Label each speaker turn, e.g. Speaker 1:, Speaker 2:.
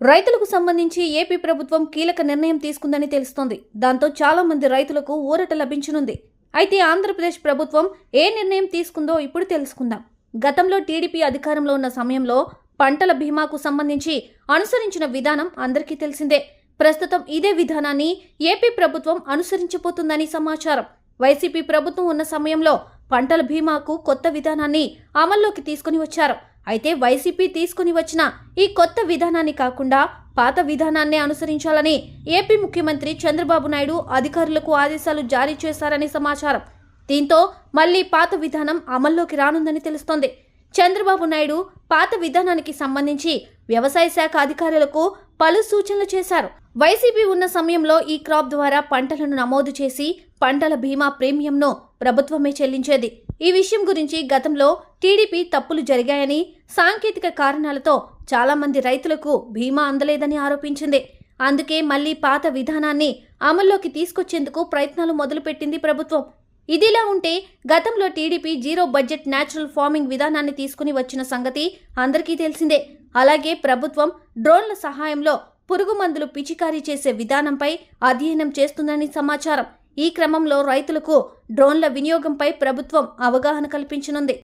Speaker 1: రైతులకు సంబంధించి ఏపీ ప్రభుత్వం కీలక నిర్ణయం తీసుకుందని తెలుస్తోంది. దాంతో చాలా మంది రైతులకు ఊరట లభించనుంది. అయితే ఆంధ్రప్రదేశ్ ప్రభుత్వం ఏ నిర్ణయం తీసుకుందో ఇప్పుడు తెలుసుకుందాం. గతంలో టీడీపీ అధికారంలో ఉన్న సమయంలో పంటల బీమాకు సంబంధించి అనుసరించిన విధానం అందరికీ తెలిసిందే. ప్రస్తుతం ఇదే విధానాన్ని ఏపీ ప్రభుత్వం అనుసరించబోతుందని సమాచారం. వైసీపీ ప్రభుత్వం ఉన్న సమయంలో పంటల బీమాకు కొత్త విధానాన్ని అమల్లోకి తీసుకుని వచ్చారు. అయితే వైసీపీ తీసుకుని వచ్చిన ఈ కొత్త విధానాన్ని కాకుండా పాత విధానాన్నే అనుసరించాలని ఏపీ ముఖ్యమంత్రి చంద్రబాబు నాయుడు అధికారులకు ఆదేశాలు జారీ చేశారని సమాచారం. దీంతో మళ్లీ పాత విధానం అమల్లోకి రానుందని తెలుస్తోంది. చంద్రబాబు నాయుడు పాత విధానానికి సంబంధించి వ్యవసాయ శాఖ అధికారులకు పలు సూచనలు చేశారు. వైసీపీ ఉన్న సమయంలో ఈ క్రాప్ ద్వారా పంటలను నమోదు చేసి పంటల బీమా ప్రీమియంను ప్రభుత్వమే చెల్లించేది. ఈ విషయం గురించి గతంలో టీడీపీ తప్పులు జరిగాయని, సాంకేతిక కారణాలతో చాలా మంది రైతులకు బీమా అందలేదని ఆరోపించింది. అందుకే మళ్లీ పాత విధానాన్ని అమల్లోకి తీసుకొచ్చేందుకు ప్రయత్నాలు మొదలుపెట్టింది ప్రభుత్వం. ఇదిలా ఉంటే గతంలో TDP zero budget natural farming విధానాన్ని తీసుకుని వచ్చిన సంగతి అందరికీ తెలిసిందే. అలాగే ప్రభుత్వం డ్రోన్ల సహాయంలో పురుగు మందులు పిచికారీ చేసే విధానంపై అధ్యయనం చేస్తుందని సమాచారం. ఈ క్రమంలో రైతులకు డ్రోన్ల వినియోగంపై ప్రభుత్వం అవగాహన కల్పించనుంది.